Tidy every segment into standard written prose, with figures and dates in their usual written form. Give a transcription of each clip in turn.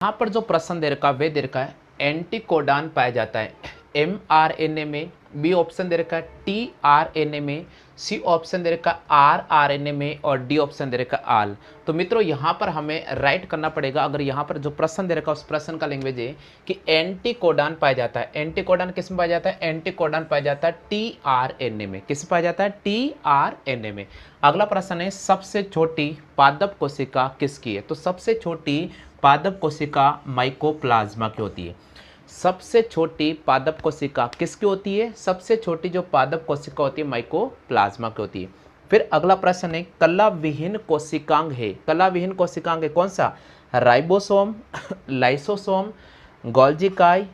यहाँ पर जो प्रश्न दे रखा है वे दे रखा है एंटीकोडान पाया जाता है mRNA में, बी ऑप्शन दे रखा है tRNA में, सी ऑप्शन दे रखा है rRNA में और डी ऑप्शन दे रखा है आल। तो मित्रों यहाँ पर हमें राइट करना पड़ेगा। अगर यहाँ पर जो प्रश्न दे रखा है उस प्रश्न का लैंग्वेज है कि एंटीकोडान पाया जाता है। एंटीकोडान किस में पाया जाता है? एंटीकोडान पाया जाता है tRNA में। किस पाया जाता है? tRNA में। अगला प्रश्न है सबसे छोटी पादप कोशिका किसकी है? तो सबसे छोटी पादप कोशिका माइकोप्लाज्मा की होती है। सबसे छोटी पादप कोशिका किसकी होती है? सबसे छोटी जो पादप कोशिका होती है माइकोप्लाज्मा की होती है। फिर अगला प्रश्न है कला विहीन कोशिकांग है। कला विहीन कोशिकांग है कौन सा? राइबोसोम, लाइसोसोम, गोल्जी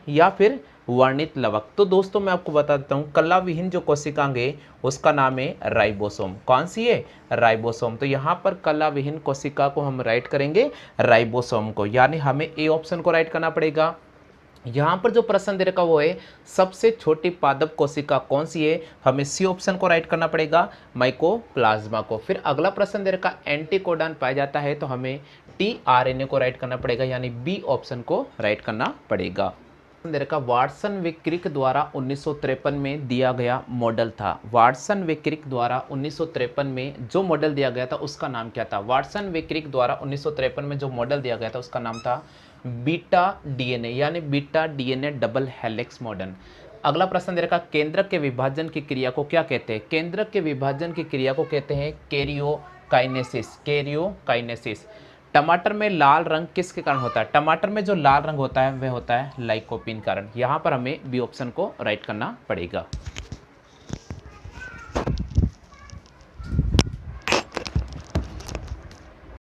या फिर वर्णित लवक। तो दोस्तों मैं आपको बता देता हूँ कला विहीन जो कोशिकांग है उसका नाम है राइबोसोम। कौन सी है? राइबोसोम। तो यहाँ पर कला विहीन कोशिका को हम राइट करेंगे राइबोसोम को, यानी हमें ए ऑप्शन को राइट करना पड़ेगा। यहाँ पर जो प्रश्न दे रखा वो है सबसे छोटी पादप कोशिका कौन सी है? हमें सी ऑप्शन को राइट करना पड़ेगा, माइकोप्लाज्मा को। फिर अगला प्रश्न दे रखा एंटीकोडान पाया जाता है, तो हमें tRNA को राइट करना पड़ेगा, यानी बी ऑप्शन को राइट करना पड़ेगा। दे रखा वाटसन व क्रिक द्वारा 1953 में दिया गया मॉडल था। वाटसन व क्रिक द्वारा 1953 में जो मॉडल दिया गया था उसका नाम क्या था? वाटसन व क्रिक द्वारा 1953 में जो मॉडल दिया गया था उसका नाम था बीटा डीएनए, यानी beta DNA double helix model. अगला प्रश्न दे रखा केंद्रक के विभाजन की क्रिया को क्या कहते हैं? केंद्रक के विभाजन की क्रिया को कहते हैं कैरियोकाइनेसिस। कैरियोकाइनेसिस। टमाटर में लाल रंग किसके कारण होता है? टमाटर में जो लाल रंग होता है वह होता है लाइकोपीन कारण। यहाँ पर हमें बी ऑप्शन को राइट करना पड़ेगा।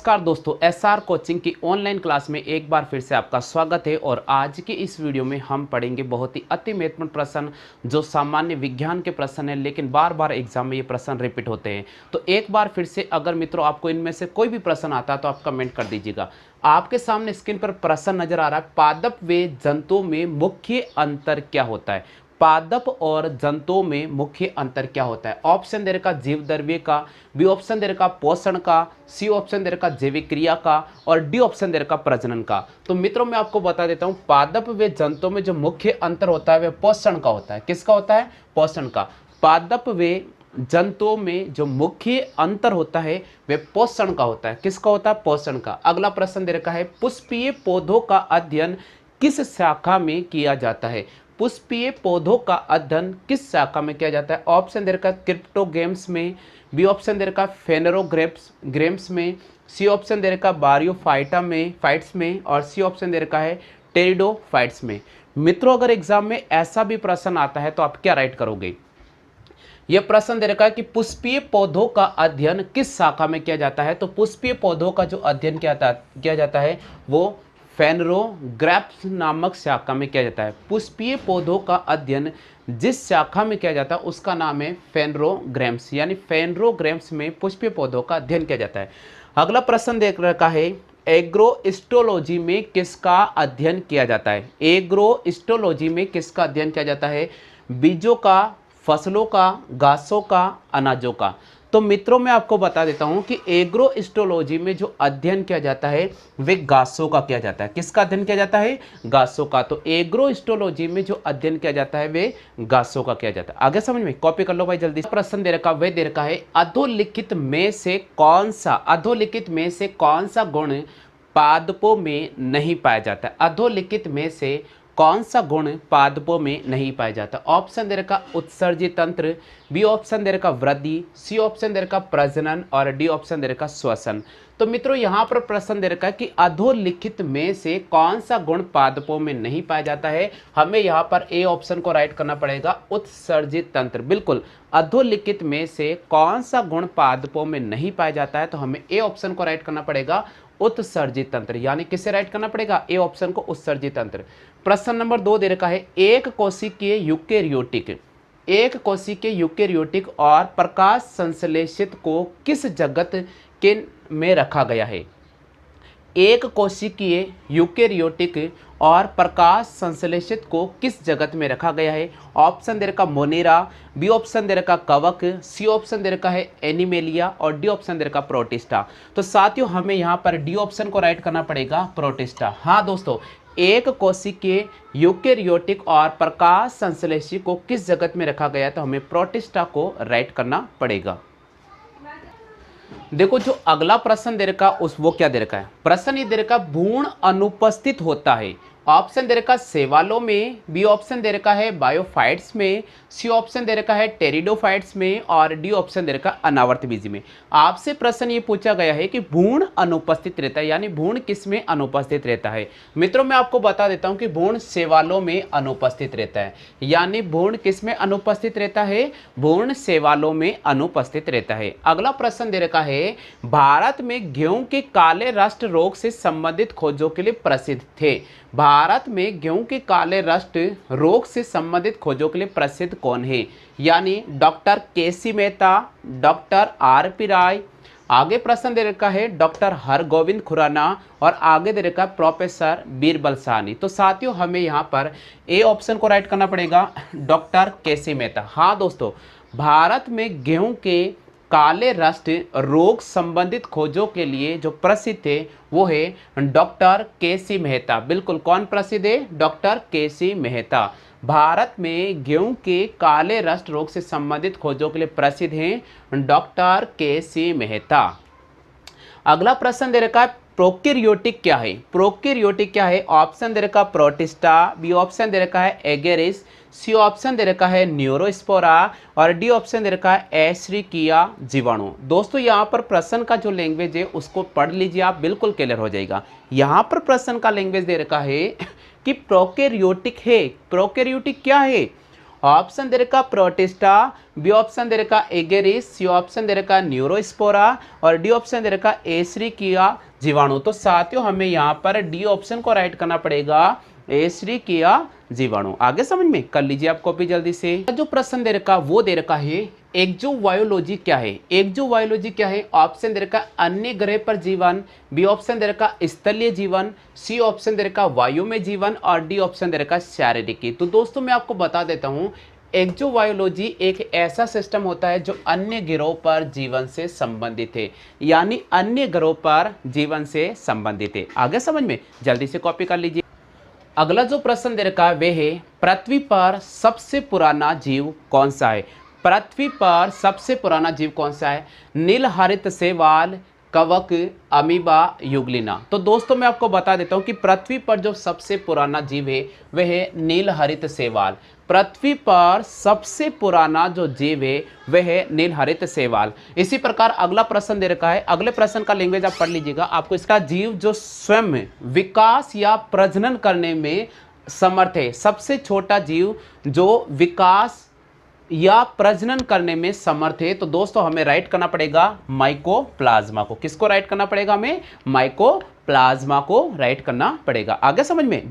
नमस्कार दोस्तों, एसआर कोचिंग की ऑनलाइन क्लास में एक बार फिर से आपका स्वागत है। और आज की इस वीडियो में हम पढ़ेंगे बहुत ही अति महत्वपूर्ण प्रश्न जो सामान्य विज्ञान के प्रश्न है, लेकिन बार बार एग्जाम में ये प्रश्न रिपीट होते हैं। तो एक बार फिर से अगर मित्रों आपको इनमें से कोई भी प्रश्न आता है तो आप कमेंट कर दीजिएगा। आपके सामने स्क्रीन पर प्रश्न नजर आ रहा है, पादप व जंतुओं में मुख्य अंतर क्या होता है? पादप और जंतुओं में मुख्य अंतर क्या होता है? ऑप्शन दे रखा जीव द्रव्य का, बी ऑप्शन दे रखा पोषण का, सी ऑप्शन दे रखा जैविक क्रिया का और डी ऑप्शन दे रखा प्रजनन का। तो मित्रों मैं आपको बता देता हूं पादप व जंतुओं में जो मुख्य अंतर होता है वह पोषण का होता है। किसका होता है? पोषण का। पादप व जंतुओं में जो मुख्य अंतर होता है वह पोषण का होता है। किसका होता है? पोषण का। अगला प्रश्न दे रखा है पुष्पीय पौधों का अध्ययन किस शाखा में किया जाता है? पुष्पीय पौधों का अध्ययन किस शाखा में किया जाता है? ऑप्शन दे रखा क्रिप्टोगेम्स में, बी ऑप्शन दे रखा फेनेरोग्रेम्स में, सी ऑप्शन दे रखा बारियोफाइटा में फाइट्स में और सी ऑप्शन दे रखा है टेरिडोफाइट्स में। मित्रों अगर एग्जाम में ऐसा भी प्रश्न आता है तो आप क्या राइट करोगे? यह प्रश्न दे रखा है कि पुष्पीय पौधों का अध्ययन किस शाखा में किया जाता है? तो पुष्पीय पौधों का जो अध्ययन किया जाता है वो फेनरोग्राफ्स नामक शाखा में किया जाता है। पुष्पीय पौधों का अध्ययन जिस शाखा में किया जाता है उसका नाम है फेनरोग्राम्स, यानी फेनरोग्राम्स में पुष्पीय पौधों का अध्ययन किया जाता है। अगला प्रश्न देख रखा है एग्रोइस्टोलॉजी में किसका अध्ययन किया जाता है? एग्रोइस्टोलॉजी में किसका अध्ययन किया जाता है? बीजों का, फसलों का, घासों का, अनाजों का। तो मित्रों मैं आपको बता देता हूं कि एग्रोइस्टोलॉजी में जो अध्ययन किया जाता है वे घासों का किया जाता है। किसका अध्ययन किया जाता है? घासों का। तो एग्रोइस्टोलॉजी में जो अध्ययन किया जाता है वे घासों का किया जाता है। आगे समझ में? कॉपी कर लो भाई जल्दी। प्रश्न दे रखा वे दे रखा है अधोलिखित में से कौन सा गुण पादपों में नहीं पाया जाता है? अधोलिखित में से कौन सा गुण पादपों में नहीं पाया जाता? ऑप्शन दे रखा उत्सर्जित तंत्र, बी ऑप्शन दे रखा वृद्धि, सी ऑप्शन दे रखा प्रजनन और डी ऑप्शन दे रखा श्वसन। तो मित्रों यहाँ पर प्रश्न दे रखा है कि अधोलिखित में से कौन सा गुण पादपों में नहीं पाया जाता है? हमें यहाँ पर ए ऑप्शन को राइट करना पड़ेगा, उत्सर्जित तंत्र। बिल्कुल, अधोलिखित में से कौन सा गुण पादपों में नहीं पाया जाता है? तो हमें ए ऑप्शन को राइट करना पड़ेगा, उत्सर्जित तंत्र। यानी किसे राइट करना पड़ेगा? ए ऑप्शन को, उत्सर्जित तंत्र। प्रश्न नंबर 2 दे रखा है एक कोशिकीय यूकेरियोटिक और प्रकाश संश्लेषित को किस जगत के में रखा गया है? एक कोशिकीय यूकेरियोटिक और प्रकाश संश्लेषित को किस जगत में रखा गया है? ऑप्शन दे रखा मोनेरा, बी ऑप्शन दे रखा कवक, सी ऑप्शन दे रखा है एनिमेलिया और डी ऑप्शन दे रखा प्रोटिस्टा। तो साथियों हमें यहाँ पर डी ऑप्शन को राइट करना पड़ेगा, प्रोटिस्टा। हाँ दोस्तों, एक कोशिकीय यूकेरियोटिक और प्रकाश संश्लेषी को किस जगत में रखा गया? तो हमें प्रोटिस्टा को राइट करना पड़ेगा। देखो जो अगला प्रश्न दे रखा उस वो क्या दे रखा है? प्रश्न ये दे रखा भ्रूण अनुपस्थित होता है। ऑप्शन दे रखा सेवालों में, बी ऑप्शन दे रखा है बायोफाइट्स में, सी ऑप्शन दे रखा है टेरिडोफाइट्स में और डी ऑप्शन दे रखा अनावर्त बीजी में। आपसे प्रश्न ये पूछा गया है कि भ्रूण अनुपस्थित रहता है, यानी भ्रूण किस में अनुपस्थित रहता है? मित्रों मैं आपको बता देता हूं कि भ्रूण सेवालों में अनुपस्थित रहता है। यानी भ्रूण किस में अनुपस्थित रहता है? भ्रूण सेवालों में अनुपस्थित रहता है। अगला प्रश्न दे रखा है भारत में गेहूं के काले रस्ट रोग से संबंधित खोजों के लिए प्रसिद्ध थे। भारत में गेहूं के काले रस्ट रोग से संबंधित खोजों के लिए प्रसिद्ध कौन है? यानी डॉक्टर केसी मेहता, डॉक्टर आर पी राय, आगे प्रश्न दे रखा है डॉक्टर हरगोविंद खुराना और आगे दे रखा है प्रोफेसर बीरबल साहनी। तो साथियों हमें यहाँ पर ए ऑप्शन को राइट करना पड़ेगा, डॉक्टर केसी मेहता। हाँ दोस्तों, भारत में गेहूं के काले रस्ट रोग संबंधित खोजों के लिए जो प्रसिद्ध है वो है डॉक्टर केसी मेहता। बिल्कुल, कौन प्रसिद्ध है? डॉक्टर केसी मेहता। भारत में गेहूं के काले रस्ट रोग से संबंधित खोजों के लिए प्रसिद्ध हैं डॉक्टर केसी मेहता। अगला प्रश्न दे रखा है प्रोकैरियोटिक क्या है? प्रोकैरियोटिक क्या है? ऑप्शन दे रखा प्रोटिस्टा, बी ऑप्शन दे रखा है एगेरिस, सी ऑप्शन दे रखा है न्यूरोस्पोरा और डी ऑप्शन दे रखा है एस्चरिचिया जीवाणु। दोस्तों यहाँ पर प्रश्न का जो लैंग्वेज है उसको पढ़ लीजिए, आप बिल्कुल क्लियर हो जाएगा। यहाँ पर प्रश्न का लैंग्वेज दे रखा है कि प्रोकैरियोटिक है। प्रोकैरियोटिक क्या है? ऑप्शन दे रखा प्रोटिस्टा, बी ऑप्शन दे रखा एगेरिस, सी ऑप्शन दे रखा न्यूरोस्पोरा और डी ऑप्शन दे रखा एस्चरिचिया जीवाणु। तो साथियों हमें यहाँ पर डी ऑप्शन को राइट करना पड़ेगा, एस्चरिचिया जीवाणु। आगे समझ में कर लीजिए आप कॉपी जल्दी से। जो प्रश्न दे रखा वो दे रखा है एक्सोबायोलॉजी क्या है? एक्सोबायोलॉजी क्या है? ऑप्शन दे रखा अन्य ग्रह पर जीवन, बी ऑप्शन दे रखा स्थलीय जीवन, सी ऑप्शन दे रखा वायु में जीवन और डी ऑप्शन दे रखा शारीरिक। तो दोस्तों मैं आपको बता देता हूँ, एक्सोबायोलॉजी एक ऐसा सिस्टम होता है जो अन्य ग्रहों पर जीवन से संबंधित है, यानी अन्य ग्रहों पर जीवन से संबंधित है। आगे समझ में जल्दी से कॉपी कर लीजिए। अगला जो प्रश्न दे रखा है वह है पृथ्वी पर सबसे पुराना जीव कौन सा है? पृथ्वी पर सबसे पुराना जीव कौन सा है? नीलहरित शैवाल, कवक, अमीबा, युगलिना। तो दोस्तों मैं आपको बता देता हूं कि पृथ्वी पर जो सबसे पुराना जीव है वह है नीलहरित शैवाल। पृथ्वी पर सबसे पुराना जो जीव है वह है नीलहरित शैवाल। इसी प्रकार अगला प्रश्न दे रखा है, अगले प्रश्न का लैंग्वेज आप पढ़ लीजिएगा। आपको इसका जीव जो स्वयं विकास या प्रजनन करने में समर्थ है, सबसे छोटा जीव जो विकास या प्रजनन करने में समर्थ है, तो दोस्तों हमें राइट करना पड़ेगा माइकोप्लाज्मा को। किसको राइट करना पड़ेगा? हमें माइकोप्लाज्मा को राइट करना पड़ेगा। आगे समझ में